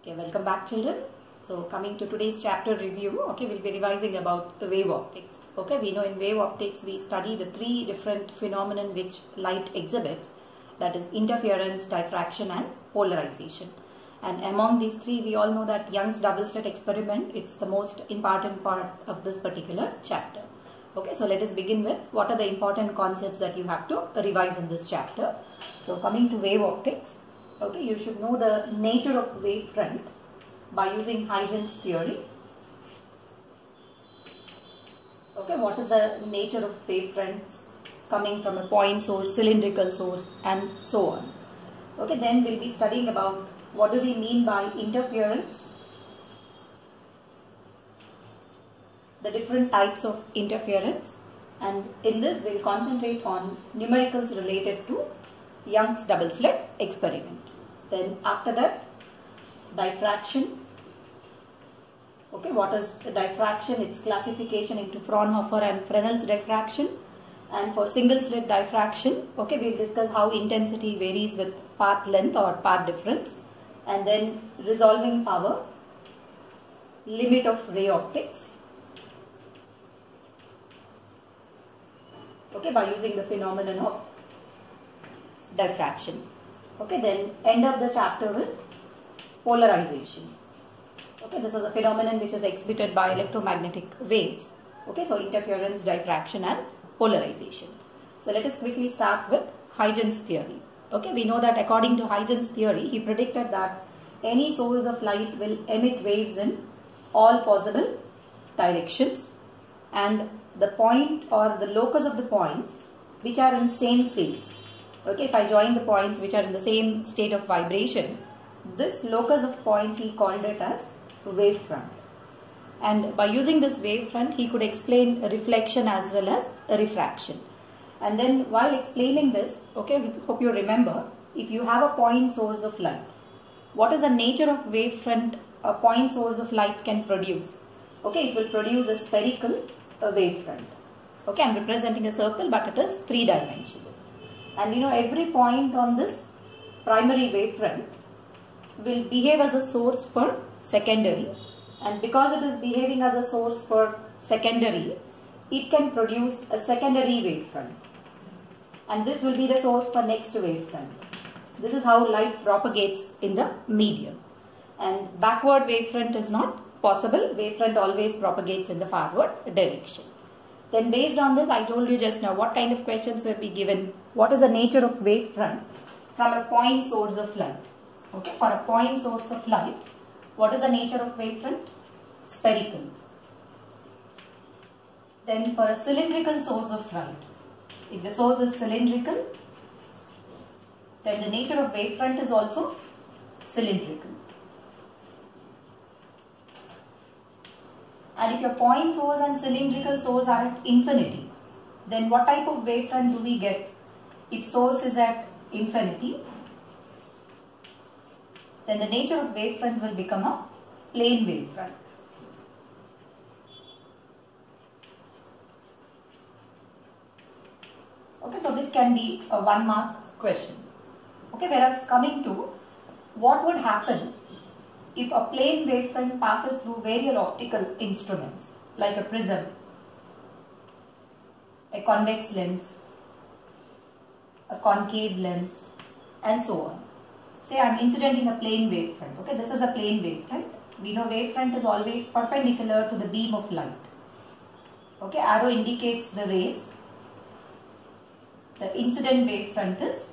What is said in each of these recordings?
Okay, welcome back children. So coming to today's chapter review, okay, we'll be revising about the wave optics. Okay, we know in wave optics we study the three different phenomena which light exhibits, that is interference, diffraction and polarization. And among these three we all know that Young's double slit experiment, it's the most important part of this particular chapter. Okay, so let us begin with what are the important concepts that you have to revise in this chapter. So coming to wave optics, okay, you should know the nature of wavefront by using Huygens theory. Okay, what is the nature of wavefronts coming from a point source, cylindrical source and so on. Okay, then we'll be studying about what do we mean by interference, the different types of interference, and in this we'll concentrate on numericals related to Young's double slit experiment. Then after that, diffraction. Okay, what is diffraction? Its classification into Fraunhofer and Fresnel's diffraction. And for single slit diffraction, okay, we'll discuss how intensity varies with path length or path difference. And then resolving power, limit of ray optics. Okay, by using the phenomenon of diffraction. Okay, then end of the chapter with polarization. Okay, this is a phenomenon which is exhibited by electromagnetic waves. Okay, so interference, diffraction and polarization. So let us quickly start with Huygens theory. Okay, we know that according to Huygens theory, he predicted that any source of light will emit waves in all possible directions, and the point or the locus of the points which are in same phase. Okay, if I join the points which are in the same state of vibration, this locus of points he called it as wavefront. And by using this wavefront, he could explain reflection as well as refraction. And then while explaining this, okay, we hope you remember, if you have a point source of light, what is the nature of wavefront a point source of light can produce? Okay, it will produce a spherical wavefront. Okay, I am representing a circle, but it is three-dimensional. And you know, every point on this primary wavefront will behave as a source for secondary, and because it is behaving as a source for secondary, it can produce a secondary wavefront, and this will be the source for next wavefront. This is how light propagates in the medium, and backward wavefront is not possible. Wavefront always propagates in the forward direction. Then based on this, I told you just now what kind of questions will be given. What is the nature of wavefront from a point source of light? Okay, for a point source of light, what is the nature of wavefront? Spherical. Then for a cylindrical source of light, if the source is cylindrical, then the nature of wavefront is also cylindrical. And if your point source and cylindrical source are at infinity, then what type of wavefront do we get? If source is at infinity, then the nature of wavefront will become a plane wavefront. Okay, so this can be a 1 mark question. Okay, whereas coming to what would happen if a plane wavefront passes through various optical instruments like a prism, a convex lens, a concave lens and so on. Say I am incidenting a plane wavefront. Okay, this is a plane wavefront. We know wavefront is always perpendicular to the beam of light. Okay, arrow indicates the rays. The incident wavefront is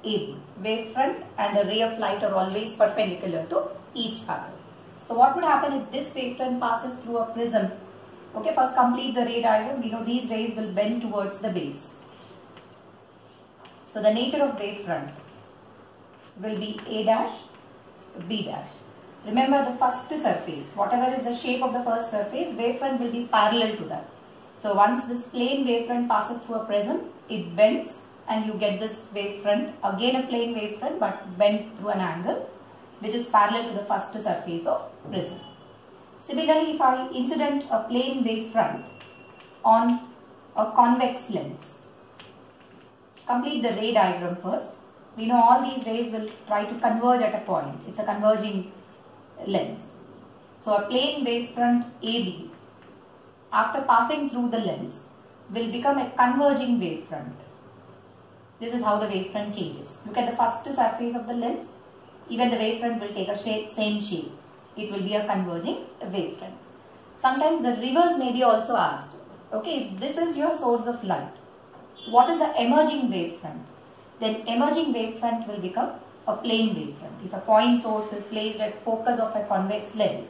AB. Wavefront and a ray of light are always perpendicular to each other. So what would happen if this wavefront passes through a prism? Okay, first complete the ray diagram. We know these rays will bend towards the base. So the nature of wavefront will be A dash, B dash. Remember the first surface, whatever is the shape of the first surface, wavefront will be parallel to that. So once this plane wavefront passes through a prism, it bends and you get this wavefront, again a plane wavefront but bent through an angle which is parallel to the first surface of prism. Similarly, if I incident a plane wavefront on a convex lens, complete the ray diagram first. We know all these rays will try to converge at a point. It's a converging lens. So a plane wavefront AB, after passing through the lens, will become a converging wavefront. This is how the wavefront changes. Look at the first surface of the lens. Even the wavefront will take a same shape. It will be a converging wavefront. Sometimes the reverse may be also asked. Okay, if this is your source of light, what is the emerging wavefront? Then emerging wavefront will become a plane wavefront. If a point source is placed at focus of a convex lens,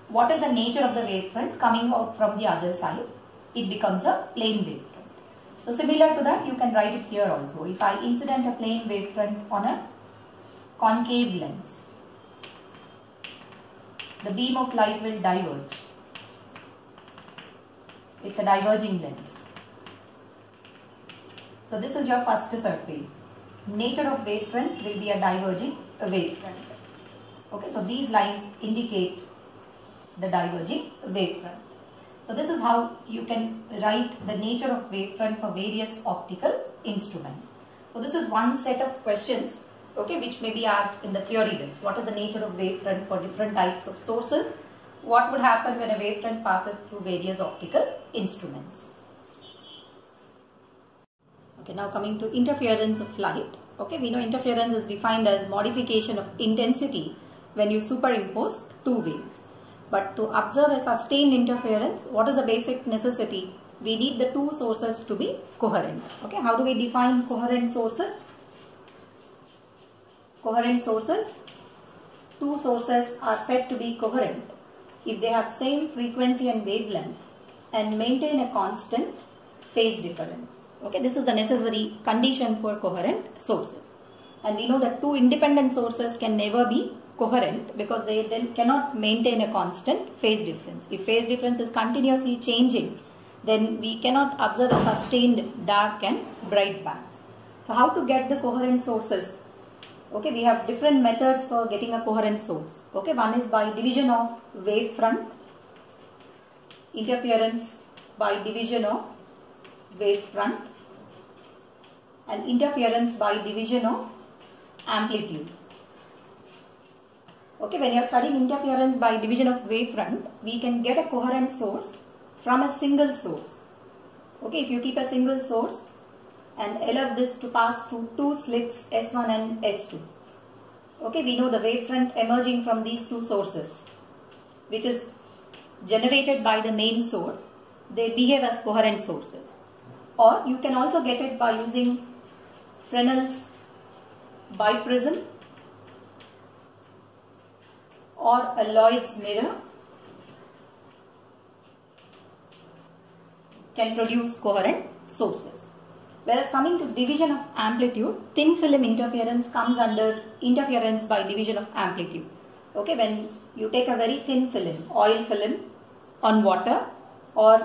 what is the nature of the wavefront coming out from the other side? It becomes a plane wavefront. So similar to that, you can write it here also. If I incident a plane wavefront on a concave lens, the beam of light will diverge. It's a diverging lens. So this is your first surface. Nature of wavefront will be a diverging wavefront. Okay, so these lines indicate the diverging wavefront. So this is how you can write the nature of wavefront for various optical instruments. So this is one set of questions, okay, which may be asked in the theory bits. What is the nature of wavefront for different types of sources? What would happen when a wavefront passes through various optical instruments? Okay, now coming to interference of light. Okay, we know interference is defined as modification of intensity when you superimpose two waves. But to observe a sustained interference, what is the basic necessity? We need the two sources to be coherent. Okay, how do we define coherent sources? Coherent sources, two sources are said to be coherent if they have same frequency and wavelength and maintain a constant phase difference. Okay, this is the necessary condition for coherent sources. And we know that two independent sources can never be coherent because they then cannot maintain a constant phase difference. If phase difference is continuously changing, then we cannot observe a sustained dark and bright bands. So how to get the coherent sources? Okay, we have different methods for getting a coherent source. Okay, one is by division of wavefront, interference by division of wavefront, and interference by division of amplitude. Okay, when you are studying interference by division of wavefront, we can get a coherent source from a single source. Okay, if you keep a single source and allow this to pass through two slits S1 and S2. Okay, we know the wavefront emerging from these two sources, which is generated by the main source, they behave as coherent sources. Or you can also get it by using Fresnel's biprism or a Lloyd's mirror can produce coherent sources. Whereas coming to division of amplitude, thin film interference comes under interference by division of amplitude. Okay, when you take a very thin film, oil film on water or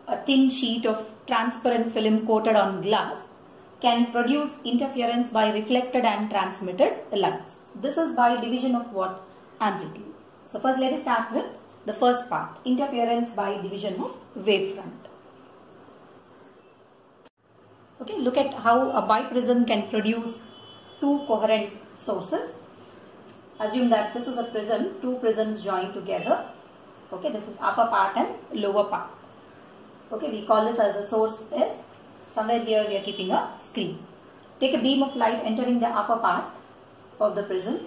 a thin sheet of transparent film coated on glass can produce interference by reflected and transmitted lights. This is by division of what? Amplitude. So first let us start with the first part, interference by division of wavefront. Okay, look at how a biprism can produce two coherent sources. Assume that this is a prism, two prisms joined together. Okay, this is upper part and lower part. Okay, we call this as a source S. Somewhere here we are keeping a screen. Take a beam of light entering the upper part of the prism.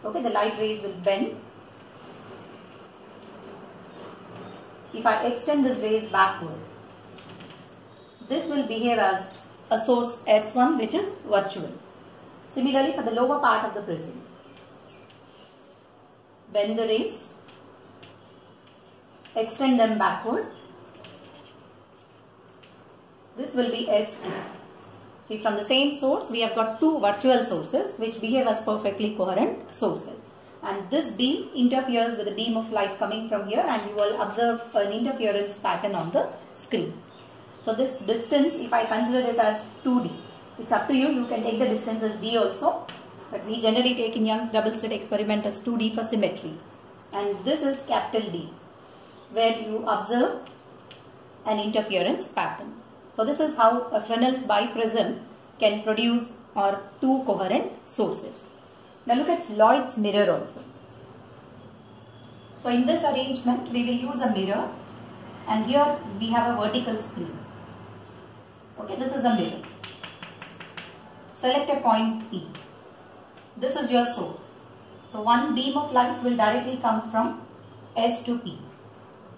Okay, the light rays will bend. If I extend this rays backward, this will behave as a source S1 which is virtual. Similarly for the lower part of the prism, bend the rays, extend them backward, this will be S2. See, from the same source we have got two virtual sources which behave as perfectly coherent sources. And this beam interferes with the beam of light coming from here and you will observe an interference pattern on the screen. So this distance, if I consider it as 2D, it's up to you, you can take the distance as D also. But we generally take in Young's double slit experiment as 2D for symmetry. And this is capital D, where you observe an interference pattern. So this is how a Fresnel's biprism can produce or two coherent sources. Now look at Lloyd's mirror also. So in this arrangement, we will use a mirror, and here we have a vertical screen. Okay, this is a mirror. Select a point P. This is your source. So one beam of light will directly come from S to P.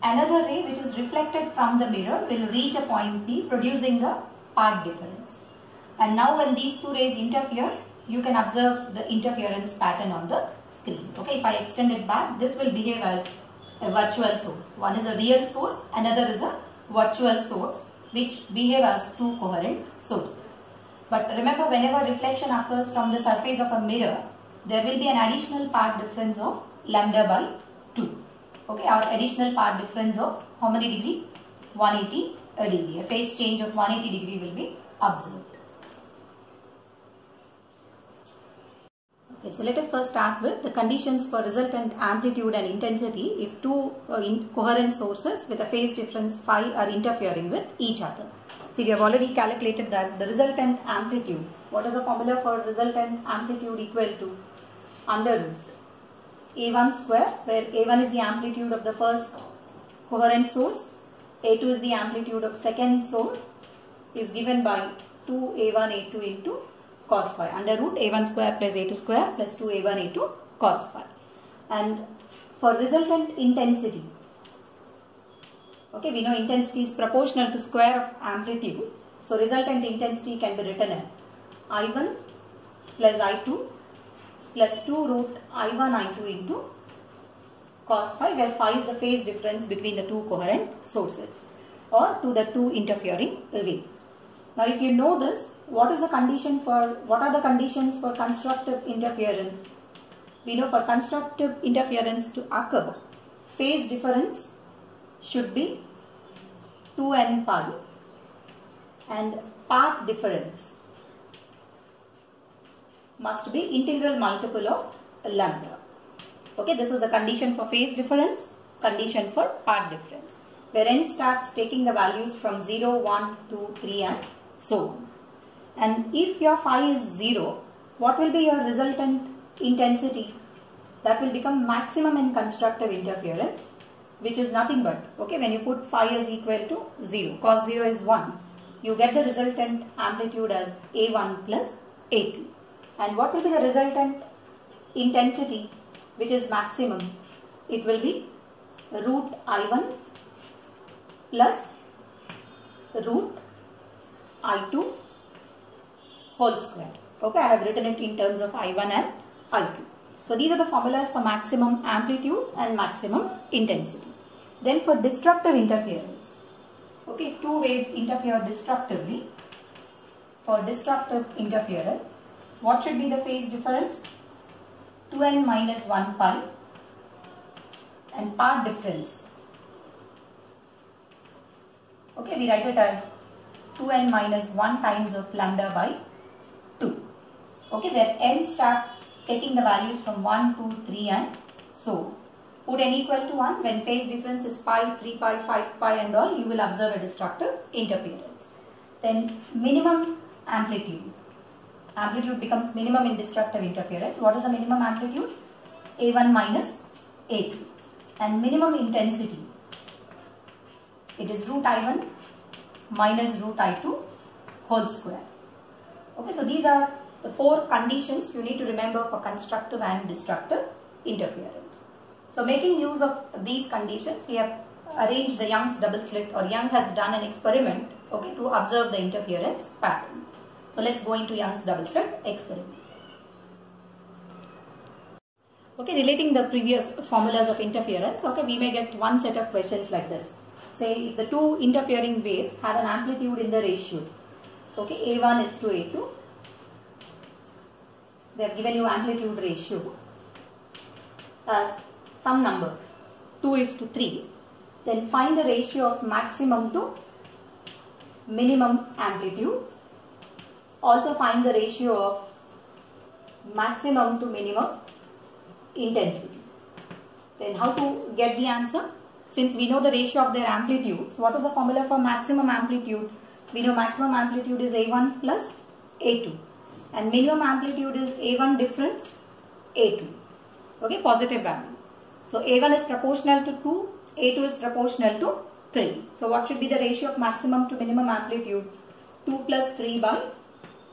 Another ray which is reflected from the mirror will reach a point P, producing a path difference. And now when these two rays interfere, you can observe the interference pattern on the screen. Okay, if I extend it back, this will behave as a virtual source. One is a real source, another is a virtual source, which behave as two coherent sources. But remember, whenever reflection occurs from the surface of a mirror, there will be an additional path difference of lambda by 2. Okay, our additional path difference of how many degree? 180 degree. A phase change of 180 degree will be observed. Okay, so let us first start with the conditions for resultant amplitude and intensity if two coherent sources with a phase difference phi are interfering with each other. See, we have already calculated that the resultant amplitude. What is the formula for resultant amplitude? Equal to under root A1 square, where A1 is the amplitude of the first coherent source, A2 is the amplitude of second source, is given by 2A1 A2 into cos phi, under root A1 square plus A2 square plus 2A1 A2 cos phi. And for resultant intensity, okay, we know intensity is proportional to square of amplitude. So resultant intensity can be written as I1 plus I2 plus 2 root I1 I2 into cos phi, where phi is the phase difference between the two coherent sources or to the two interfering waves. Now if you know this, what are the conditions for constructive interference? We know for constructive interference to occur, phase difference should be 2n pi and path difference must be integral multiple of lambda. Okay, this is the condition for phase difference, condition for path difference, where n starts taking the values from 0, 1, 2, 3 and so on. And if your phi is 0, what will be your resultant intensity? That will become maximum in constructive interference, which is nothing but, okay, when you put phi is equal to 0, cos 0 is 1, you get the resultant amplitude as A1 plus A2. And what will be the resultant intensity, which is maximum? It will be root I1 plus root I2 whole square. Okay, I have written it in terms of I1 and I2. So these are the formulas for maximum amplitude and maximum intensity. Then for destructive interference, okay, two waves interfere destructively. For destructive interference, what should be the phase difference? 2n minus 1 pi and path difference. Okay, we write it as 2n minus 1 times of lambda by 2. Okay, where n starts taking the values from 1, 2, 3 and so on. Put n equal to 1, when phase difference is pi, 3 pi, 5 pi and all, you will observe a destructive interference. Then minimum amplitude. Amplitude becomes minimum in destructive interference. What is the minimum amplitude? A1 minus A2. And minimum intensity, it is root I1 minus root I2 whole square. Okay, so these are the four conditions you need to remember for constructive and destructive interference. So making use of these conditions, we have arranged the Young's double slit, or Young has done an experiment, okay, to observe the interference pattern. So let's go into Young's double slit experiment. Okay, relating the previous formulas of interference, okay, we may get one set of questions like this. Say if the two interfering waves have an amplitude in the ratio, okay, A1 is to A2. They have given you amplitude ratio as some number, 2 is to 3. Then find the ratio of maximum to minimum amplitude. Also find the ratio of maximum to minimum intensity. Then how to get the answer? Since we know the ratio of their amplitudes, what is the formula for maximum amplitude? We know maximum amplitude is A1 plus A2 and minimum amplitude is A1 difference A2. Okay, positive value. So A1 is proportional to 2, A2 is proportional to 3. So what should be the ratio of maximum to minimum amplitude? 2 plus 3 by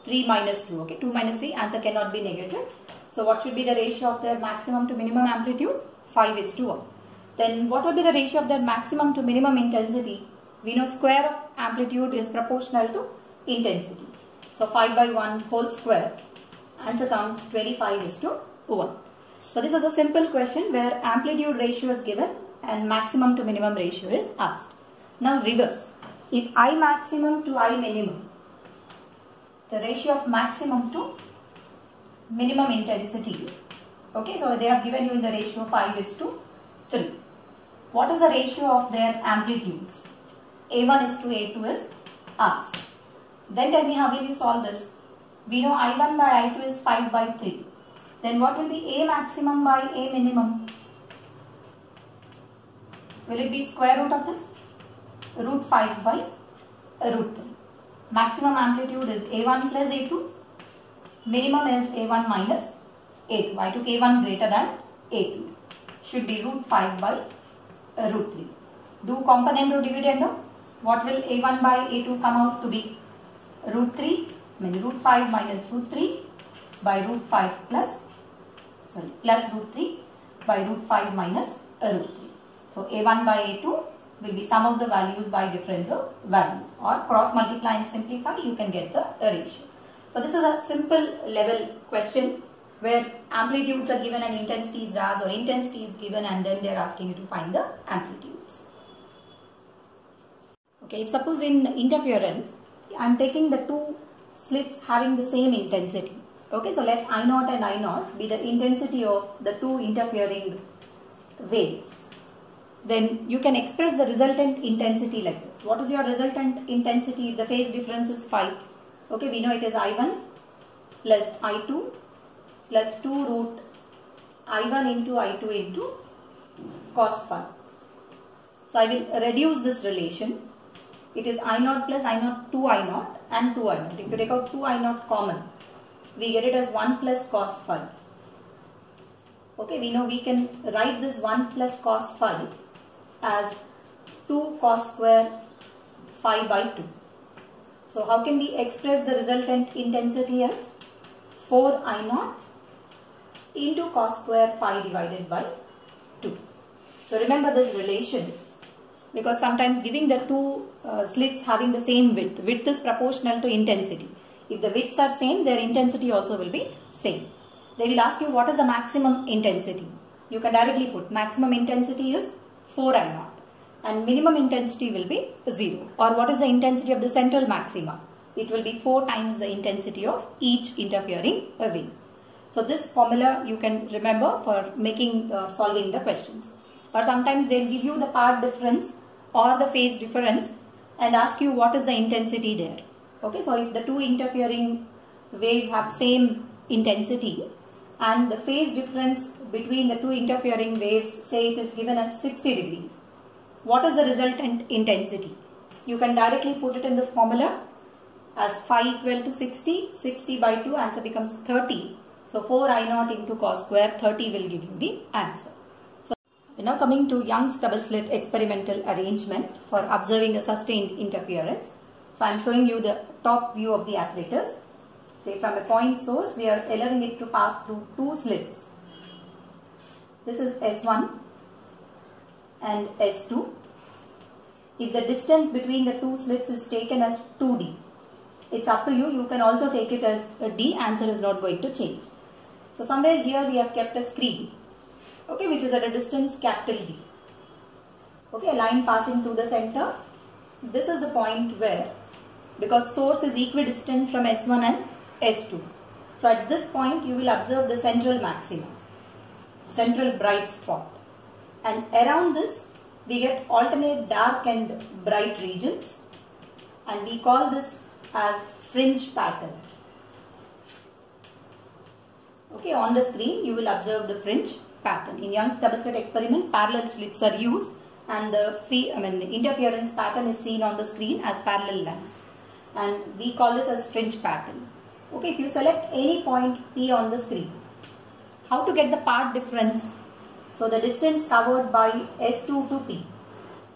3 minus 2. Okay, 2 minus 3, answer cannot be negative. So what should be the ratio of their maximum to minimum amplitude? 5:1. Then what would be the ratio of their maximum to minimum intensity? We know square of amplitude is proportional to intensity. So 5/1 whole square. Answer comes 25:1. So this is a simple question where amplitude ratio is given and maximum to minimum ratio is asked. Now reverse. If I maximum to I minimum, the ratio of maximum to minimum intensity. Okay, so they have given you in the ratio 5:3. What is the ratio of their amplitudes? A1:A2 is asked. Then tell me, how will you solve this? We know I1 by I2 is 5/3. Then what will be A maximum by A minimum? Will it be square root of this? Root 5 by root 3. Maximum amplitude is A1 plus A2. Minimum is A1 minus A2. I took A1 greater than A2. Should be root 5 by root 3. Do componendo dividendo. What will A1 by A2 come out to be? Root 3, root 5 minus root 3 by root 5 plus root 3 by root 5 minus root 3. So A1 by A2 will be sum of the values by difference of values, or cross multiply and simplify, you can get the ratio. So this is a simple level question where amplitudes are given and intensity is asked, or intensity is given and then they are asking you to find the amplitudes. Okay, if suppose in interference, I am taking the two slits having the same intensity. Okay, so let I0 and I0 be the intensity of the two interfering waves. Then you can express the resultant intensity like this. What is your resultant intensity? The phase difference is 5. Okay, we know it is I1 plus I2 plus 2 root I1 into I2 into cos phi. So I will reduce this relation. It is I0 plus I0, 2I0 and 2I0. If you take out 2I0 common, we get it as 1 plus cos phi. Okay, we know we can write this 1 plus cos phi as 2 cos square phi by 2. So how can we express the resultant intensity as 4I0 into cos square phi divided by 2. So remember this relation, because sometimes giving the two slits having the same width is proportional to intensity. If the widths are same, their intensity also will be same. They will ask you what is the maximum intensity. You can directly put maximum intensity is 4I0 and minimum intensity will be 0. Or what is the intensity of the central maxima? It will be 4 times the intensity of each interfering wave. So this formula you can remember for making solving the questions. Or sometimes they will give you the path difference or the phase difference and ask you what is the intensity there. Okay, so if the two interfering waves have same intensity and the phase difference between the two interfering waves, say it is given as 60 degrees. What is the resultant intensity? You can directly put it in the formula as phi equal to 60, 60 by 2, answer becomes 30. So 4I0 into cos square, 30 will give you the answer. So now coming to Young's double slit experimental arrangement for observing a sustained interference. So I am showing you the top view of the apparatus. Say from a point source, we are allowing it to pass through two slits. This is S1 and S2. If the distance between the two slits is taken as 2D, it's up to you. You can also take it as a D. Answer is not going to change. So somewhere here we have kept a screen, okay, which is at a distance capital D. Okay, a line passing through the center. This is the point where, because source is equidistant from S1 and S2. So at this point you will observe the central maxima, central bright spot. And around this we get alternate dark and bright regions, and we call this as fringe pattern. Okay, on the screen you will observe the fringe pattern. In Young's double slit experiment, parallel slits are used and the interference pattern is seen on the screen as parallel lines, and we call this as fringe pattern. Okay, if you select any point P on the screen, how to get the path difference? So the distance covered by S2 to P,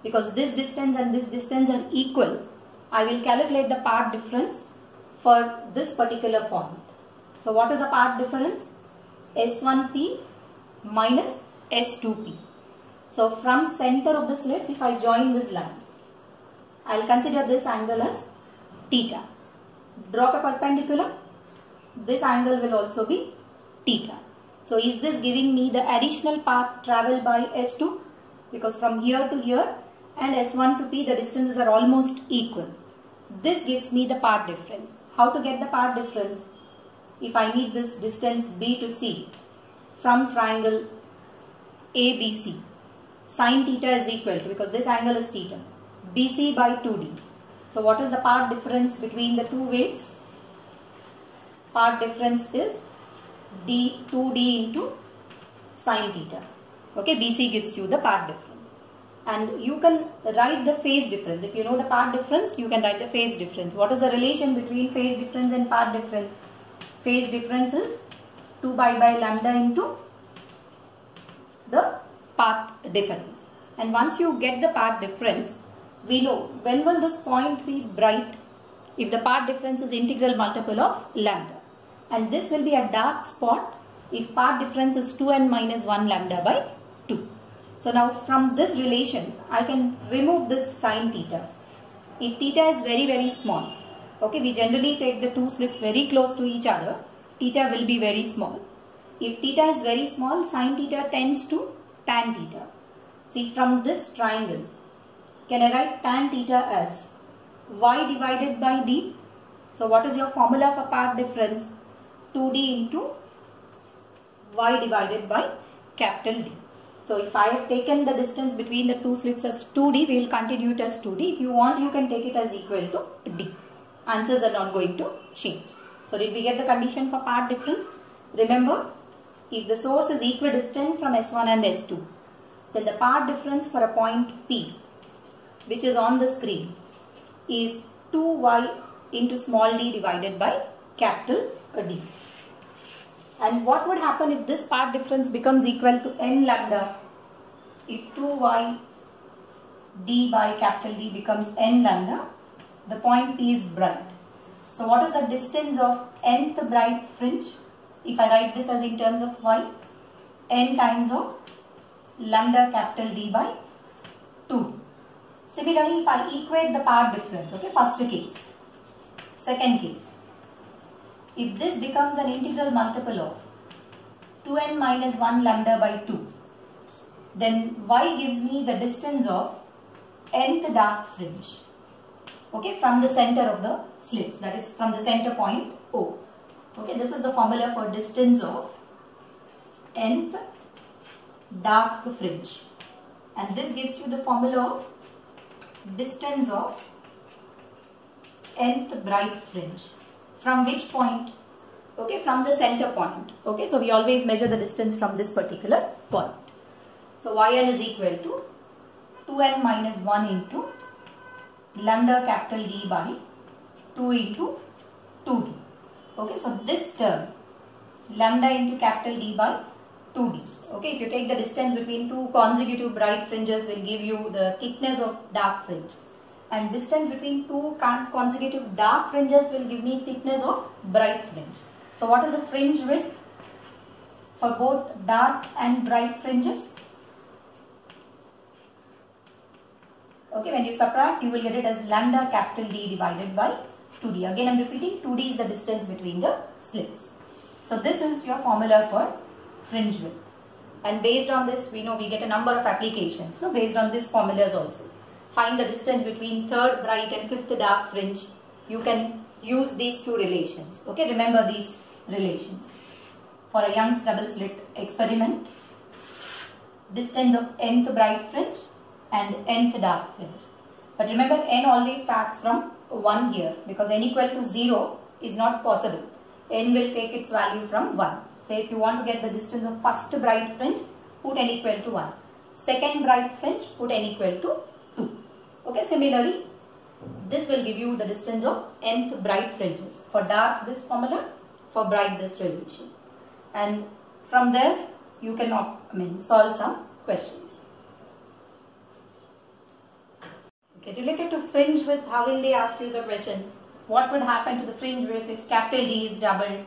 because this distance and this distance are equal, I will calculate the path difference for this particular point. So what is the path difference? S1P minus S2P. So from center of the slits, if I join this line, I will consider this angle as theta. Draw a perpendicular. This angle will also be theta. So is this giving me the additional path traveled by S2? Because from here to here and S1 to P, the distances are almost equal. This gives me the path difference. How to get the path difference? If I need this distance B to C from triangle ABC, sin theta is equal to, because this angle is theta, BC by 2D. So what is the path difference between the two waves? Path difference is 2D into sin theta. Okay, BC gives you the path difference. And you can write the phase difference. If you know the path difference, you can write the phase difference. What is the relation between phase difference and path difference? Phase difference is 2 pi by lambda into the path difference. And once you get the path difference, we know when will this point be bright? If the path difference is integral multiple of lambda. And this will be a dark spot if path difference is 2n minus 1 lambda by 2. So now from this relation, I can remove this sin theta. If theta is very, very small, okay, we generally take the two slits very close to each other, theta will be very small. If theta is very small, sin theta tends to tan theta. See, from this triangle, can I write tan theta as y divided by d? So what is your formula for path difference? 2d into y divided by capital D. So if I have taken the distance between the two slits as 2d, we will continue it as 2d. If you want, you can take it as equal to d. Answers are not going to change. So did we get the condition for path difference? Remember, if the source is equidistant from S1 and S2, then the path difference for a point P, which is on the screen, is 2y into small d divided by capital D. And what would happen if this path difference becomes equal to n lambda? If 2y d by capital D becomes n lambda, the point P is bright. So what is the distance of nth bright fringe? If I write this as in terms of y, n times of lambda capital D by 2. Similarly, if I equate the path difference, okay, first case. Second case, if this becomes an integral multiple of 2n minus 1 lambda by 2, then y gives me the distance of nth dark fringe, okay, from the center of the slits, that is from the center point O. Okay, this is the formula for distance of nth dark fringe, and this gives you the formula of distance of nth bright fringe. From which point? Okay, from the center point. Okay, so we always measure the distance from this particular point. So yn is equal to 2n minus 1 into lambda capital D by 2 into 2d. Okay, so this term, lambda into capital D by 2d. Okay, if you take the distance between two consecutive bright fringes, will give you the thickness of dark fringe. And distance between two consecutive dark fringes will give me thickness of bright fringe. So what is the fringe width for both dark and bright fringes? Okay, when you subtract, you will get it as lambda capital D divided by 2d. Again, I am repeating, 2d is the distance between the slits. So this is your formula for fringe width. And based on this, we know we get a number of applications. So based on these formulas also. Find the distance between third bright and fifth dark fringe. You can use these two relations. Okay, remember these relations. For a Young's double slit experiment, distance of nth bright fringe and nth dark fringe. But remember, n always starts from 1 here, because n equal to 0 is not possible. N will take its value from 1. So if you want to get the distance of first bright fringe, put n equal to 1. Second bright fringe, put n equal to 2. Okay, similarly, this will give you the distance of nth bright fringes. For dark, this formula. For bright, this relation. And from there you can solve some questions. Okay, related to fringe width, how will they ask you the questions? What would happen to the fringe width if capital D is doubled,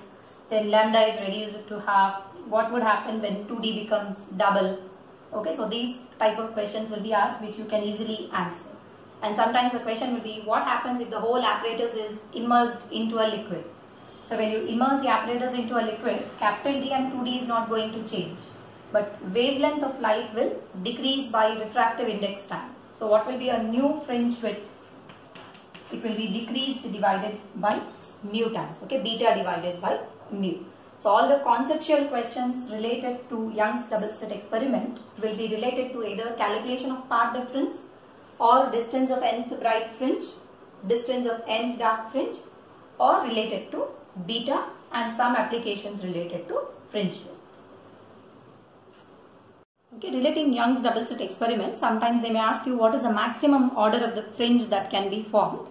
then lambda is reduced to half? What would happen when 2D becomes double? Okay, so these type of questions will be asked which you can easily answer. And sometimes the question will be, what happens if the whole apparatus is immersed into a liquid? So when you immerse the apparatus into a liquid, capital D and 2D is not going to change, but wavelength of light will decrease by refractive index time. So what will be a new fringe width? It will be decreased divided by mu times, okay, beta divided by mu. So all the conceptual questions related to Young's double slit experiment will be related to either calculation of path difference or distance of nth bright fringe, distance of nth dark fringe, or related to beta and some applications related to fringe width. Okay, relating Young's double slit experiment, sometimes they may ask you what is the maximum order of the fringe that can be formed,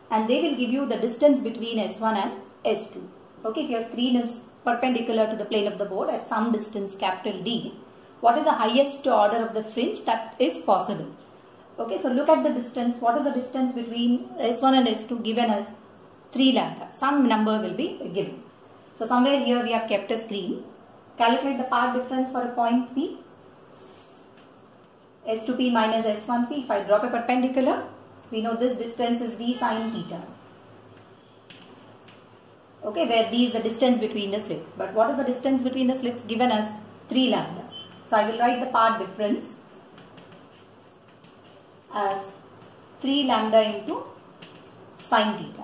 and they will give you the distance between S1 and S2. Okay, if your screen is perpendicular to the plane of the board at some distance capital D, what is the highest order of the fringe that is possible? Okay, so look at the distance. What is the distance between S1 and S2 given as 3 lambda? Some number will be given. So somewhere here we have kept a screen. Calculate the path difference for a point P. S2P minus S1P. If I drop a perpendicular, we know this distance is d sine theta. Okay, where d is the distance between the slits. But what is the distance between the slits given as 3 lambda? So I will write the path difference as 3 lambda into sine theta.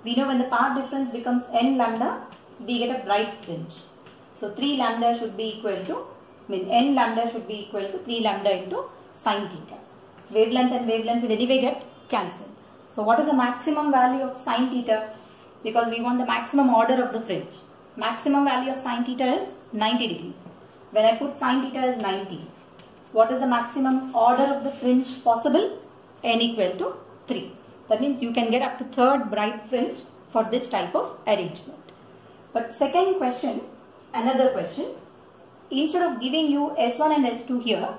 We know when the path difference becomes n lambda, we get a bright fringe. So 3 lambda should be equal to, n lambda should be equal to 3 lambda into sine theta. Wavelength and wavelength will anyway get cancelled. So what is the maximum value of sine theta? Because we want the maximum order of the fringe. Maximum value of sine theta is 90 degrees. When I put sine theta as 90, what is the maximum order of the fringe possible? N equal to 3. That means you can get up to third bright fringe for this type of arrangement. But second question, another question, instead of giving you S1 and S2 here,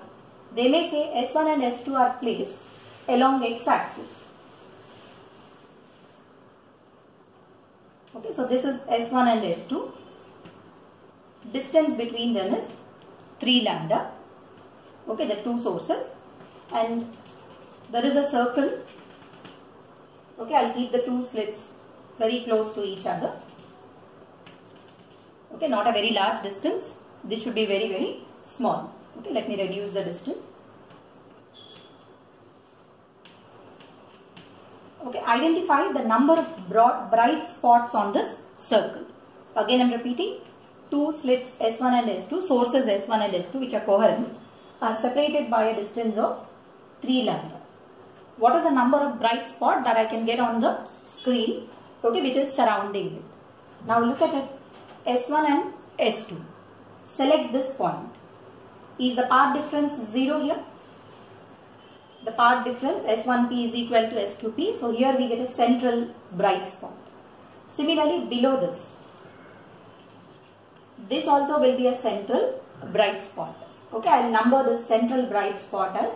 they may say S1 and S2 are placed along x-axis. Okay, so this is S1 and S2. Distance between them is 3 lambda. Okay, the two sources, and there is a circle. Okay, I'll keep the two slits very close to each other. Okay, not a very large distance. This should be very, very small. Okay, let me reduce the distance. Okay, identify the number of bright spots on this circle. Again, I am repeating, two slits S1 and S2, sources S1 and S2 which are coherent, are separated by a distance of 3 lambda. What is the number of bright spot that I can get on the screen, okay, which is surrounding it? Now look at it, S1 and S2. Select this point. Is the path difference 0 here? The path difference S1P is equal to S2P. So here we get a central bright spot. Similarly, below this also will be a central bright spot. Okay, I will number the central bright spot as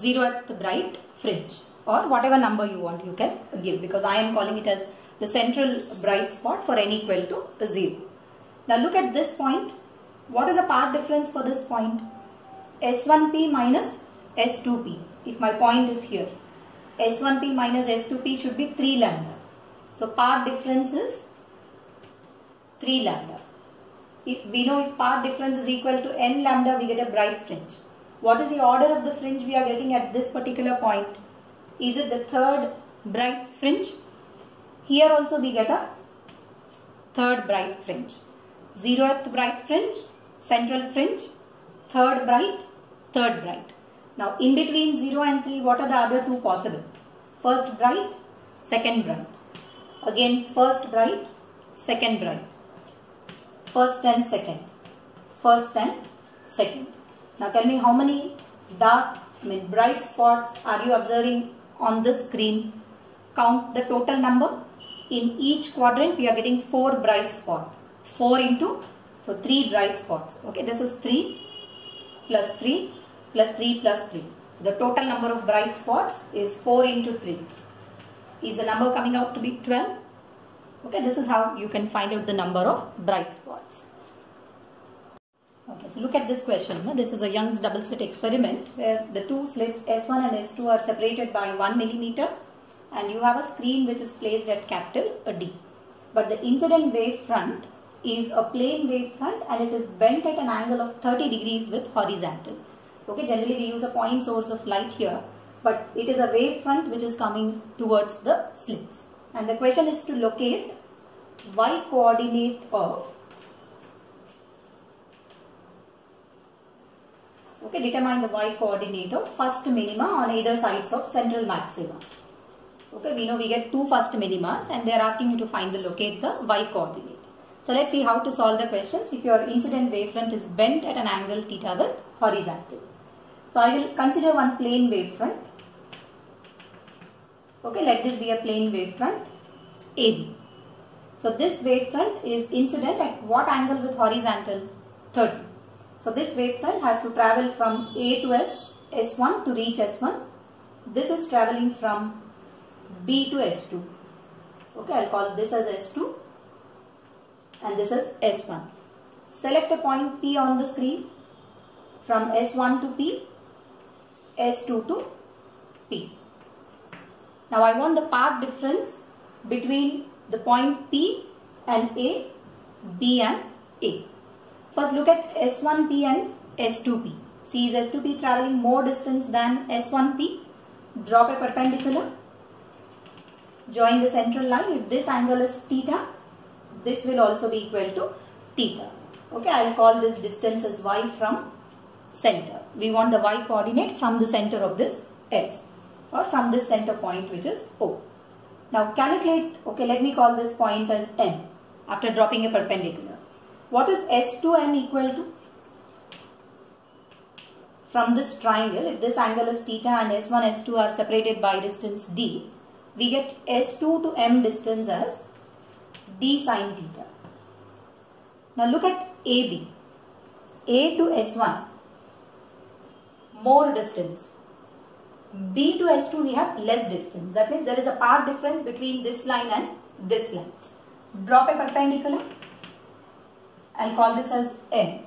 0th bright fringe, or whatever number you want you can give, because I am calling it as the central bright spot for n equal to 0. Now look at this point. What is the path difference for this point? S1P minus S2P. If my point is here, S1P minus S2P should be 3 lambda. So path difference is 3 lambda. If we know if path difference is equal to n lambda, we get a bright fringe. What is the order of the fringe we are getting at this particular point? Is it the third bright fringe? Here also we get a third bright fringe. 0th bright fringe, central fringe, third bright, third bright. Now in between 0 and 3, what are the other two possible? First bright, second bright. Again first bright, second bright. First and second. First and second. Now tell me how many bright spots are you observing on the screen? Count the total number. In each quadrant we are getting 4 bright spots. 4 into So 3 bright spots. Okay, this is 3 plus 3 plus 3 plus 3. So the total number of bright spots is 4 into 3. Is the number coming out to be 12? Okay, this is how you can find out the number of bright spots. Okay, so look at this question. This is a Young's double slit experiment where the two slits S1 and S2 are separated by 1 millimeter, and you have a screen which is placed at capital D. But the incident wave front is a plane wave front and it is bent at an angle of 30 degrees with horizontal. Okay, generally we use a point source of light here, but it is a wave front which is coming towards the slits. And the question is to locate y coordinate of, okay, determine the y coordinate of first minima on either sides of central maxima. Okay, we know we get two first minimas and they are asking you to find the locate the y coordinate. So let's see how to solve the questions if your incident wavefront is bent at an angle theta with horizontal. So I will consider one plane wavefront. Okay, let this be a plane wavefront AB. So this wavefront is incident at what angle with horizontal? 30. So this wavefront has to travel from A to S, S1 to reach S1. This is traveling from B to S2. Okay, I'll call this as S2 and this is S1. Select a point P on the screen from S1 to P, S2 to P. Now I want the path difference between the point P and A, B and A. First look at S1P and S2P. See, is S2P traveling more distance than S1P? Drop a perpendicular. Join the central line. If this angle is theta, this will also be equal to theta. Okay, I will call this distance as y from center. We want the y coordinate from the center of this S or from this center point which is O. Now calculate, okay, let me call this point as N after dropping a perpendicular. What is S2N equal to? From this triangle, if this angle is theta and S1, S2 are separated by distance D, we get S2 to M distance as D sine theta. Now look at AB. A to S1, more distance. B to S2 we have less distance. That means there is a path difference between this line and this line. Drop a perpendicular. I'll call this as N.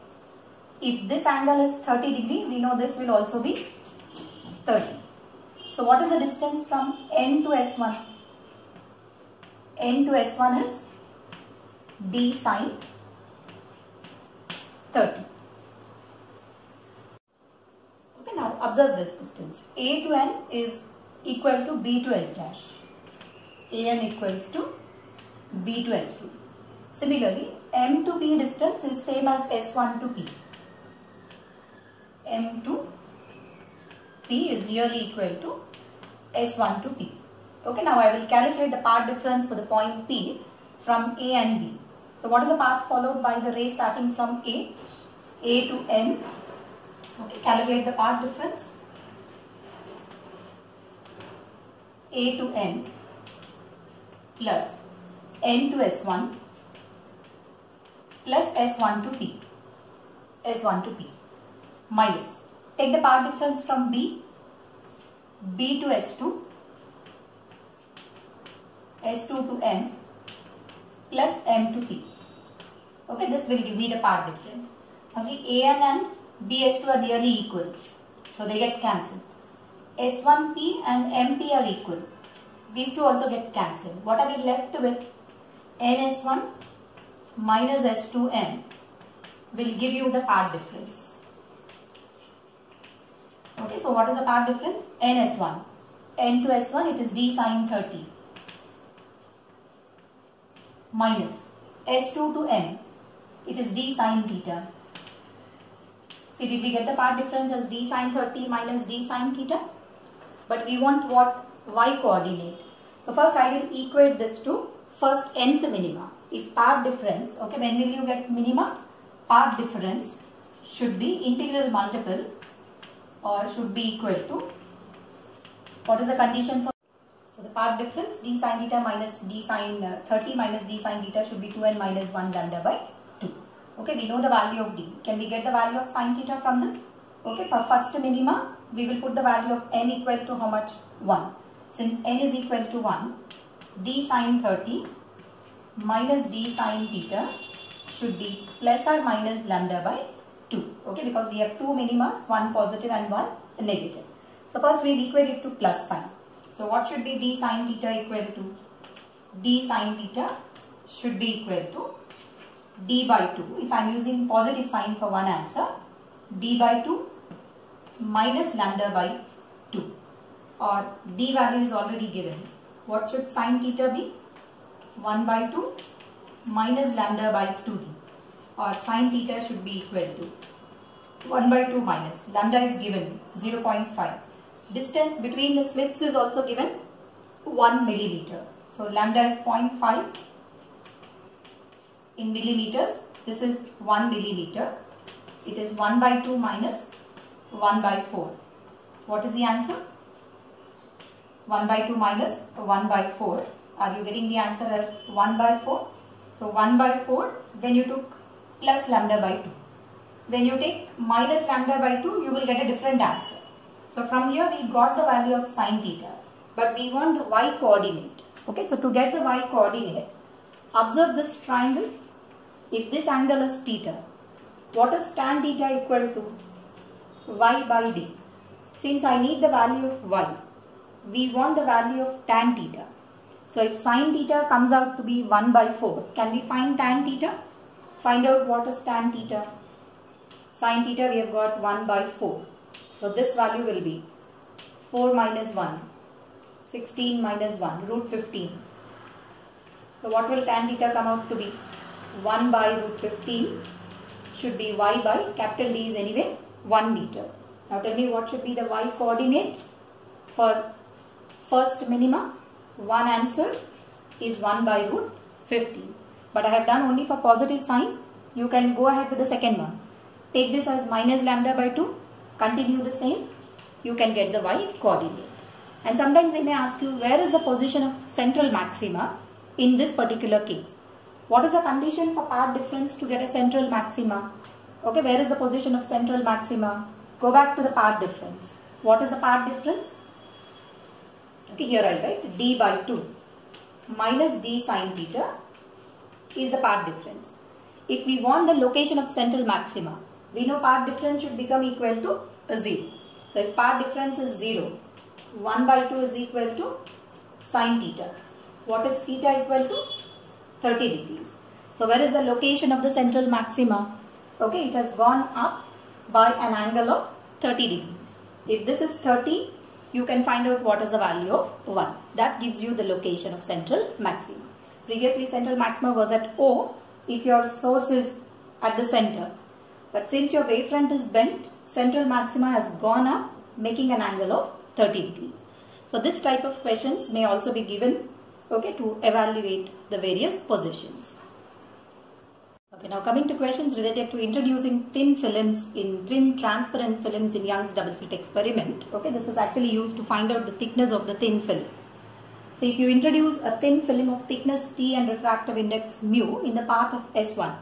If this angle is 30 degree, we know this will also be 30. So what is the distance from N to S1? N to S1 is D sine 30. Okay, now observe this distance. A to N is equal to B to S dash. AN equals to B to S2. Similarly, M to P distance is same as S1 to P. M to P is nearly equal to S1 to P. Okay, now I will calculate the path difference for the point P from A and B. So what is the path followed by the ray starting from A? A to N. Okay, calculate the path difference. A to N plus N to S1 plus S1 to P. S1 to P minus. Take the path difference from B. B to S2. S2 to M plus M to P. Okay, this will give me the path difference. Now see, AN and BS2 are nearly equal, so they get cancelled. S1P and MP are equal. These two also get cancelled. What are we left with? NS1 minus S2N will give you the path difference. Okay, so what is the path difference? NS1. N to S1 it is D sine 30 minus S2 to N it is D sine theta. See, did we get the path difference as D sine 30 minus D sine theta? But we want what? Y coordinate. So first I will equate this to first nth minima. If path difference, okay, when will you get minima? Path difference should be integral multiple or should be equal to, what is the condition for? So the path difference D sine theta minus D sine 30 minus D sine theta should be 2n minus 1 lambda by 2. Okay, we know the value of d. Can we get the value of sine theta from this? Okay, for first minima, we will put the value of n equal to how much? 1. Since n is equal to 1, d sine 30 minus d sine theta should be plus or minus lambda by 2. Okay, because we have two minimas, one positive and one negative. So first we will equate it to plus sign. So what should be d sine theta equal to? D sine theta should be equal to d by 2. If I am using positive sign for one answer, d by 2 minus lambda by 2, or d value is already given. What should sine theta be? 1 by 2 minus lambda by 2d, or sine theta should be equal to 1 by 2 minus lambda is given 0.5. Distance between the slits is also given 1 millimeter. So lambda is 0.5 in millimeters. This is 1 millimeter. It is 1 by 2 minus 1 by 4. What is the answer? 1 by 2 minus 1 by 4. Are you getting the answer as 1 by 4? So 1 by 4, when you took plus lambda by 2. When you take minus lambda by 2, you will get a different answer. So from here we got the value of sine theta, but we want the y coordinate. Okay, so to get the y coordinate, observe this triangle. If this angle is theta, what is tan theta equal to? Y by d. Since I need the value of y, we want the value of tan theta. So if sine theta comes out to be 1 by 4, can we find tan theta? Find out what is tan theta. Sine theta we have got 1 by 4. So this value will be 4 minus 1, 16 minus 1, root 15. So what will tan theta come out to be? 1 by root 15 should be y by capital D is anyway 1 meter. Now tell me what should be the y coordinate for first minima. One answer is 1 by root 15. But I have done only for positive sign. You can go ahead with the second one. Take this as minus lambda by 2. Continue the same. You can get the y coordinate. And sometimes they may ask you, where is the position of central maxima in this particular case? What is the condition for path difference to get a central maxima? Okay, where is the position of central maxima? Go back to the path difference. What is the path difference? Okay, here I write d by 2 minus d sine theta is the path difference. If we want the location of central maxima, we know path difference should become equal to 0. So if path difference is 0, 1 by 2 is equal to sine theta. What is theta equal to? 30 degrees. So where is the location of the central maxima? Okay, it has gone up by an angle of 30 degrees. If this is 30, you can find out what is the value of 1. That gives you the location of central maxima. Previously central maxima was at O if your source is at the center. But since your wavefront is bent, central maxima has gone up, making an angle of 30 degrees. So this type of questions may also be given, okay, to evaluate the various positions. Okay, now coming to questions related to introducing thin films in thin transparent films in Young's double slit experiment. Okay, this is actually used to find out the thickness of the thin films. So if you introduce a thin film of thickness T and refractive index mu in the path of S1,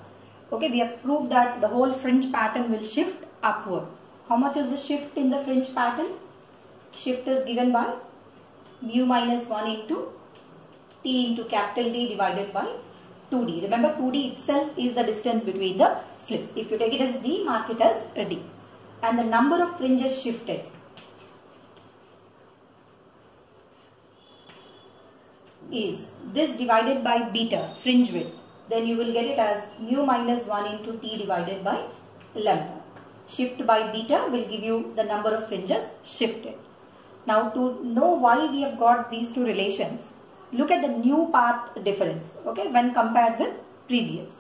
okay, we have proved that the whole fringe pattern will shift upward. How much is the shift in the fringe pattern? Shift is given by mu minus 1 into T into capital D divided by 2D. Remember, 2D itself is the distance between the slits. If you take it as D, mark it as a D. And the number of fringes shifted is this divided by beta, fringe width. Then you will get it as mu minus 1 into T divided by lambda. Shift by beta will give you the number of fringes shifted. Now to know why we have got these two relations, look at the new path difference, okay, when compared with previous.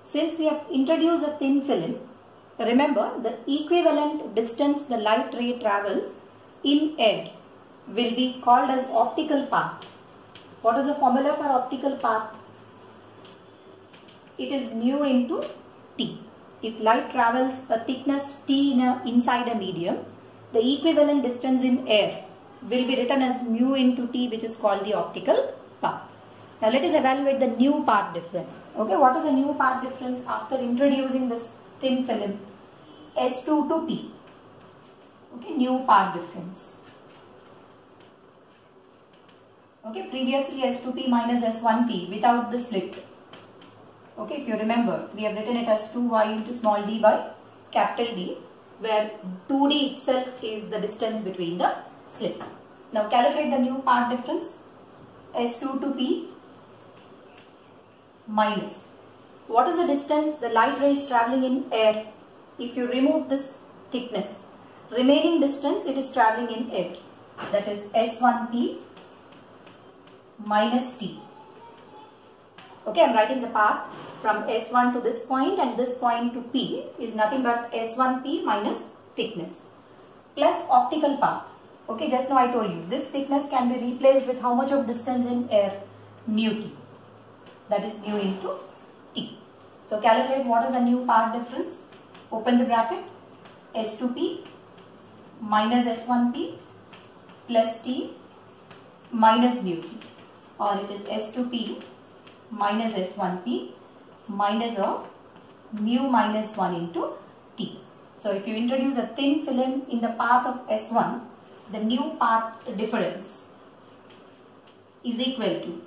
Since we have introduced a thin film, remember the equivalent distance the light ray travels in air will be called as optical path. What is the formula for optical path? It is mu into T. If light travels a thickness T inside a medium, the equivalent distance in air will be written as mu into T, which is called the optical path. Now let us evaluate the new path difference. Okay, what is the new path difference after introducing this thin film S2 to P? Okay, new path difference. Okay, previously S2P minus S1P without the slit. Okay, if you remember, we have written it as 2y into small d by capital D, where 2d itself is the distance between the slits. Now calculate the new path difference. S2 to P minus, what is the distance the light ray is travelling in air? If you remove this thickness, remaining distance it is travelling in air, that is S1P minus T. Okay, I am writing the path from S1 to this point, and this point to P is nothing but S1P minus thickness plus optical path. Okay, just now I told you this thickness can be replaced with how much of distance in air? Mu T, that is mu into T. So calculate what is the new path difference. Open the bracket, S2P minus S1P plus T minus mu T, or it is S2P minus S1P minus of mu minus 1 into T. So if you introduce a thin film in the path of S1, the new path difference is equal to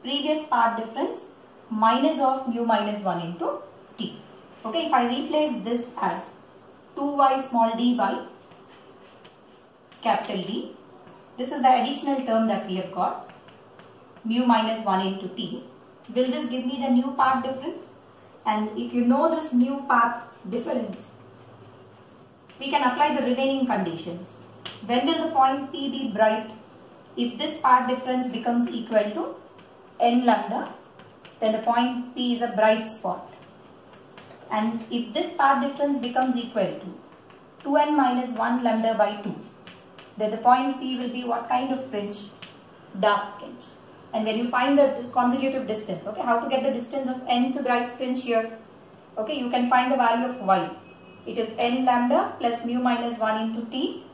previous path difference minus of mu minus 1 into T. Okay, if I replace this as 2y small d by capital D, this is the additional term that we have got, mu minus 1 into T. Will this give me the new path difference? And if you know this new path difference, we can apply the remaining conditions. When will the point P be bright? If this path difference becomes equal to n lambda, then the point P is a bright spot. And if this path difference becomes equal to 2n minus 1 lambda by 2, then the point P will be what kind of fringe? Dark fringe. And when you find the consecutive distance, okay, how to get the distance of nth bright fringe here? Okay, you can find the value of y. It is n lambda plus mu minus 1 into T.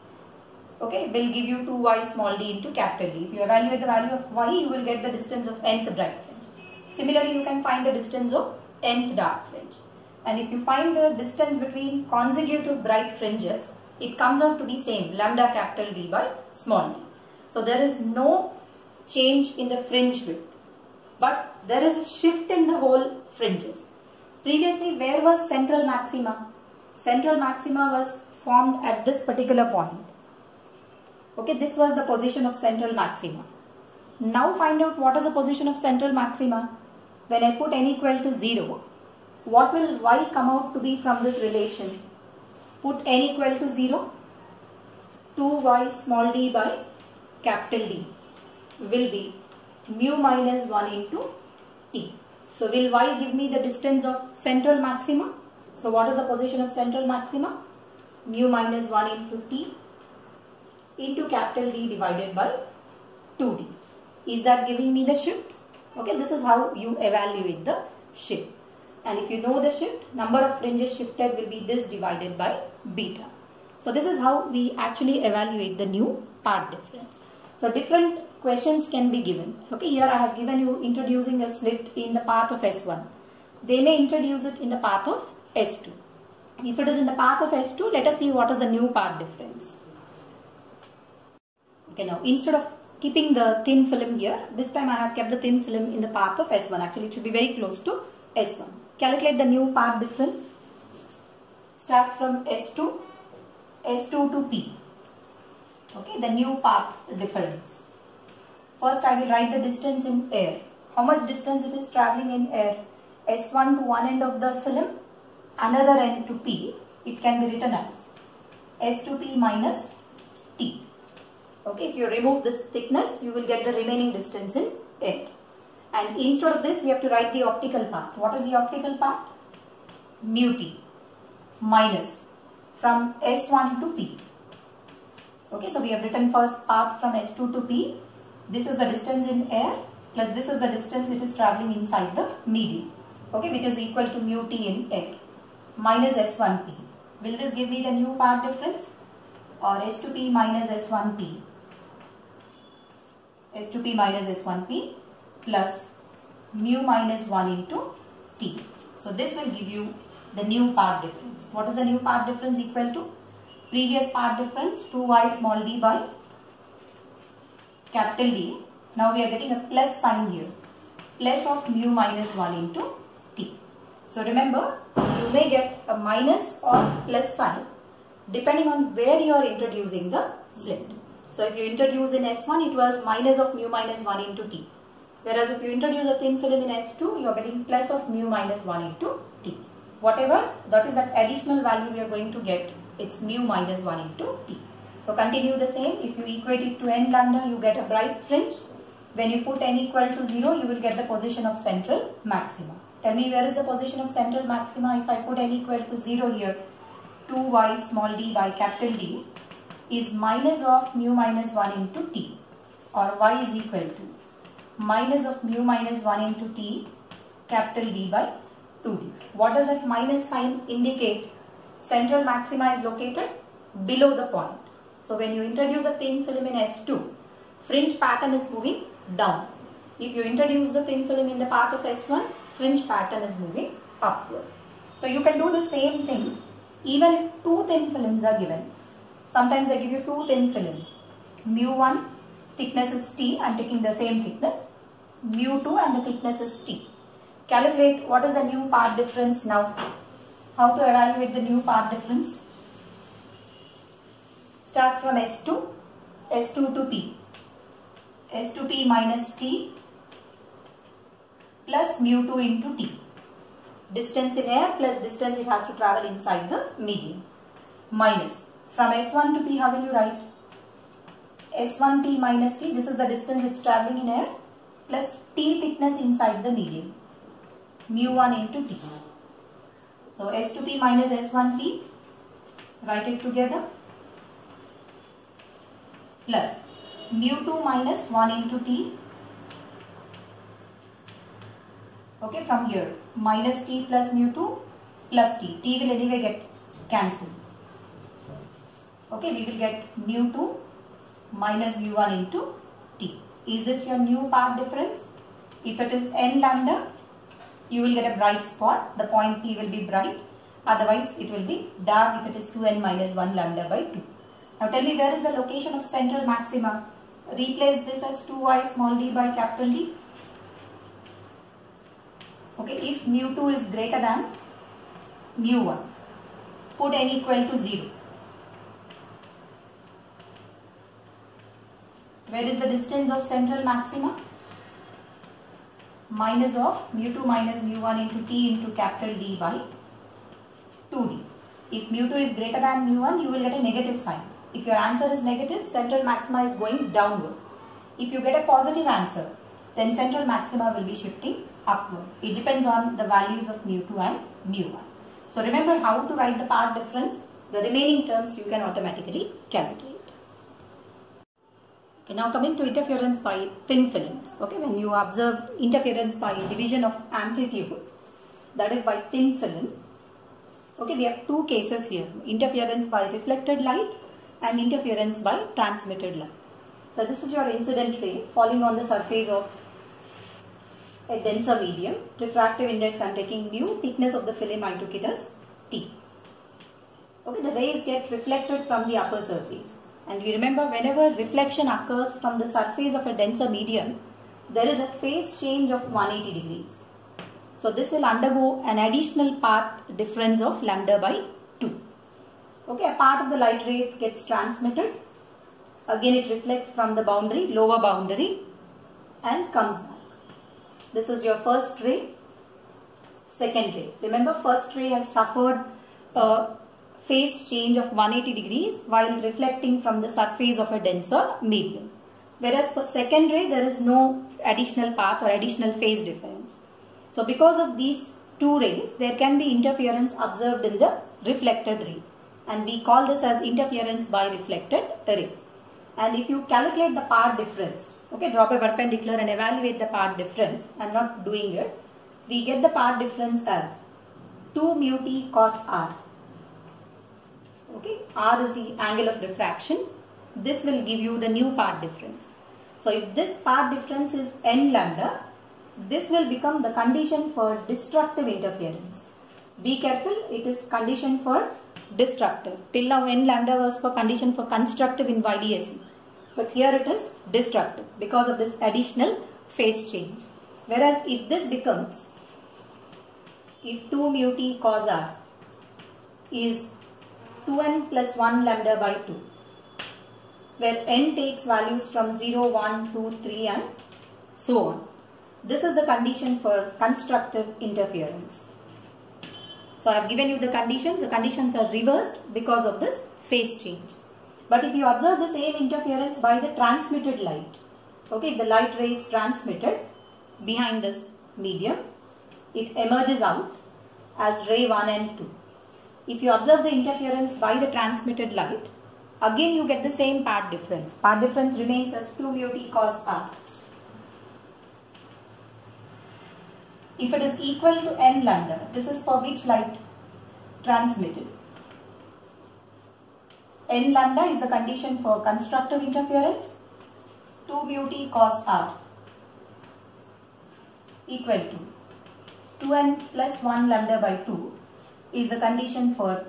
Okay, will give you 2y small d into capital D. If you evaluate the value of y, you will get the distance of nth bright fringe. Similarly, you can find the distance of nth dark fringe. And if you find the distance between consecutive bright fringes, it comes out to be same, lambda capital D by small d. So there is no change in the fringe width, but there is a shift in the whole fringes. Previously, where was central maxima? Central maxima was formed at this particular point. Okay, this was the position of central maxima. Now find out what is the position of central maxima. When I put n equal to 0, what will y come out to be from this relation? Put n equal to 0, 2y small d by capital D will be mu minus 1 into T. So will y give me the distance of central maxima? So what is the position of central maxima? Mu minus 1 into T into capital D divided by 2D. Is that giving me the shift? Okay, this is how you evaluate the shift. And if you know the shift, number of fringes shifted will be this divided by beta. So this is how we actually evaluate the new path difference. So different questions can be given. Okay, here I have given you introducing a slit in the path of S1. They may introduce it in the path of S2. If it is in the path of S2, let us see what is the new path difference. Okay, now instead of keeping the thin film here, this time I have kept the thin film in the path of S1. Actually, it should be very close to S1. Calculate the new path difference. Start from S2, S2 to P. Okay, the new path difference. First, I will write the distance in air. How much distance it is travelling in air? S1 to one end of the film, another end to P. It can be written as S to P minus T. Okay, if you remove this thickness, you will get the remaining distance in air. And instead of this, we have to write the optical path. What is the optical path? Mu T minus from S1 to P. Okay, so we have written first path from S2 to P. This is the distance in air plus this is the distance it is travelling inside the medium. Okay, which is equal to mu T in air minus S1P. Will this give me the new path difference? Or S2P minus S1P? S2P minus S1P plus mu minus 1 into t. So this will give you the new path difference. What is the new path difference equal to? Previous path difference 2y small d by capital D. Now we are getting a plus sign here. Plus of mu minus 1 into t. So remember, you may get a minus or plus sign depending on where you are introducing the slit. So if you introduce in S1, it was minus of mu minus 1 into t. Whereas if you introduce a thin film in S2, you are getting plus of mu minus 1 into t. Whatever, that is that additional value we are going to get, it's mu minus 1 into t. So continue the same. If you equate it to n lambda, you get a bright fringe. When you put n equal to 0, you will get the position of central maxima. Tell me, where is the position of central maxima? If I put n equal to 0 here, 2y small d by capital D is minus of mu minus 1 into t, or y is equal to minus of mu minus 1 into t capital D by 2d. What does that minus sign indicate? Central maxima is located below the point. So when you introduce a thin film in S2, fringe pattern is moving down. If you introduce the thin film in the path of S1, fringe pattern is moving upward. So you can do the same thing even if two thin films are given. Sometimes I give you two thin films. Mu1 thickness is t, I am taking the same thickness. Mu2 and the thickness is t. Calculate what is the new path difference now. How to evaluate the new path difference? Start from S2, S2 to P. S2 P minus T plus mu2 into T. Distance in air plus distance it has to travel inside the medium. Minus. From S1 to P, how will you write? S1 P minus T, this is the distance it's traveling in air, plus T thickness inside the medium. Mu1 into T. So S2P minus S1P, write it together, plus mu2 minus 1 into T. Okay, from here, minus T plus mu2 plus T. T will anyway get cancelled. Okay, we will get mu2 minus mu1 into T. Is this your new path difference? If it is n lambda, you will get a bright spot. The point P will be bright. Otherwise, it will be dark if it is 2n minus 1 lambda by 2. Now tell me, where is the location of central maxima? Replace this as 2y small d by capital D. Okay, if mu2 is greater than mu1, put n equal to 0. Where is the distance of central maxima? Minus of mu2 minus mu1 into t into capital D by 2d. If mu2 is greater than mu1, you will get a negative sign. If your answer is negative, central maxima is going downward. If you get a positive answer, then central maxima will be shifting upward. It depends on the values of mu2 and mu1. So remember how to write the path difference. The remaining terms you can automatically calculate. Okay, now coming to interference by thin films. Okay, when you observe interference by division of amplitude, that is by thin films. Okay, we have two cases here: interference by reflected light and interference by transmitted light. So this is your incident ray falling on the surface of a denser medium. Refractive index I am taking mu, thickness of the film I took it as T. Okay, the rays get reflected from the upper surface. And we remember, whenever reflection occurs from the surface of a denser medium, there is a phase change of 180 degrees. So this will undergo an additional path difference of lambda by 2. Okay, a part of the light ray gets transmitted. Again it reflects from the boundary, lower boundary, and comes back. This is your first ray, second ray. Remember, first ray has suffered a phase change of 180 degrees while reflecting from the surface of a denser medium. Whereas for second ray, there is no additional path or additional phase difference. So because of these two rays, there can be interference observed in the reflected ray. And we call this as interference by reflected rays. And if you calculate the path difference, okay, drop a perpendicular and evaluate the path difference. I am not doing it. We get the path difference as 2 mu t cos r. Okay, r is the angle of refraction. This will give you the new path difference. So if this path difference is n lambda, this will become the condition for destructive interference. Be careful, it is condition for destructive. Till now n lambda was for condition for constructive in YDSE. But here it is destructive because of this additional phase change. Whereas if this becomes, if 2 mu t cos r is 2n plus 1 lambda by 2, where n takes values from 0, 1, 2, 3 and so on. This is the condition for constructive interference. So I have given you the conditions are reversed because of this phase change. But if you observe the same interference by the transmitted light, okay, the light ray is transmitted behind this medium, it emerges out as ray 1 and 2. If you observe the interference by the transmitted light, again you get the same path difference. Path difference remains as 2 mu t cos r. If it is equal to n lambda, this is for which light transmitted? N lambda is the condition for constructive interference. 2 mu t cos r equal to 2n plus 1 lambda by 2 is the condition for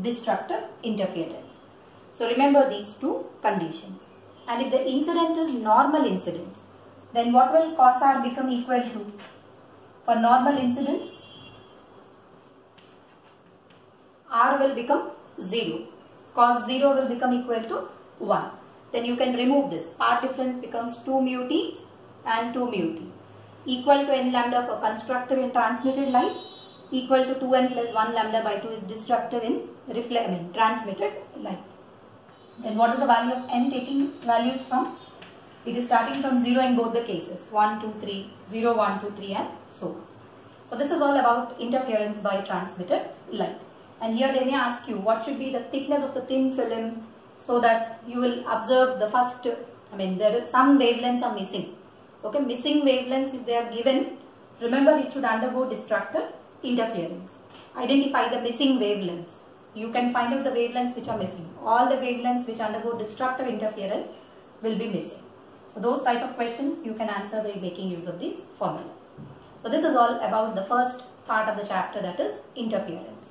destructive interference. So remember these two conditions. And if the incident is normal incidence, then what will cos r become equal to? For normal incidence, r will become 0. Cos 0 will become equal to 1. Then you can remove this. Path difference becomes 2 mu t and 2 mu t. Equal to n lambda for constructive in transmitted light, equal to 2n plus 1 lambda by 2 is destructive in transmitted light. Then what is the value of n taking values from? It is starting from 0 in both the cases. 1, 2, 3, 0, 1, 2, 3 and so on. So this is all about interference by transmitted light. And here they may ask you what should be the thickness of the thin film so that you will observe the first, there is some wavelengths are missing. Okay, missing wavelengths if they are given, remember it should undergo destructive interference. Identify the missing wavelengths. You can find out the wavelengths which are missing. All the wavelengths which undergo destructive interference will be missing. So those type of questions you can answer by making use of these formulas. So this is all about the first part of the chapter, that is interference.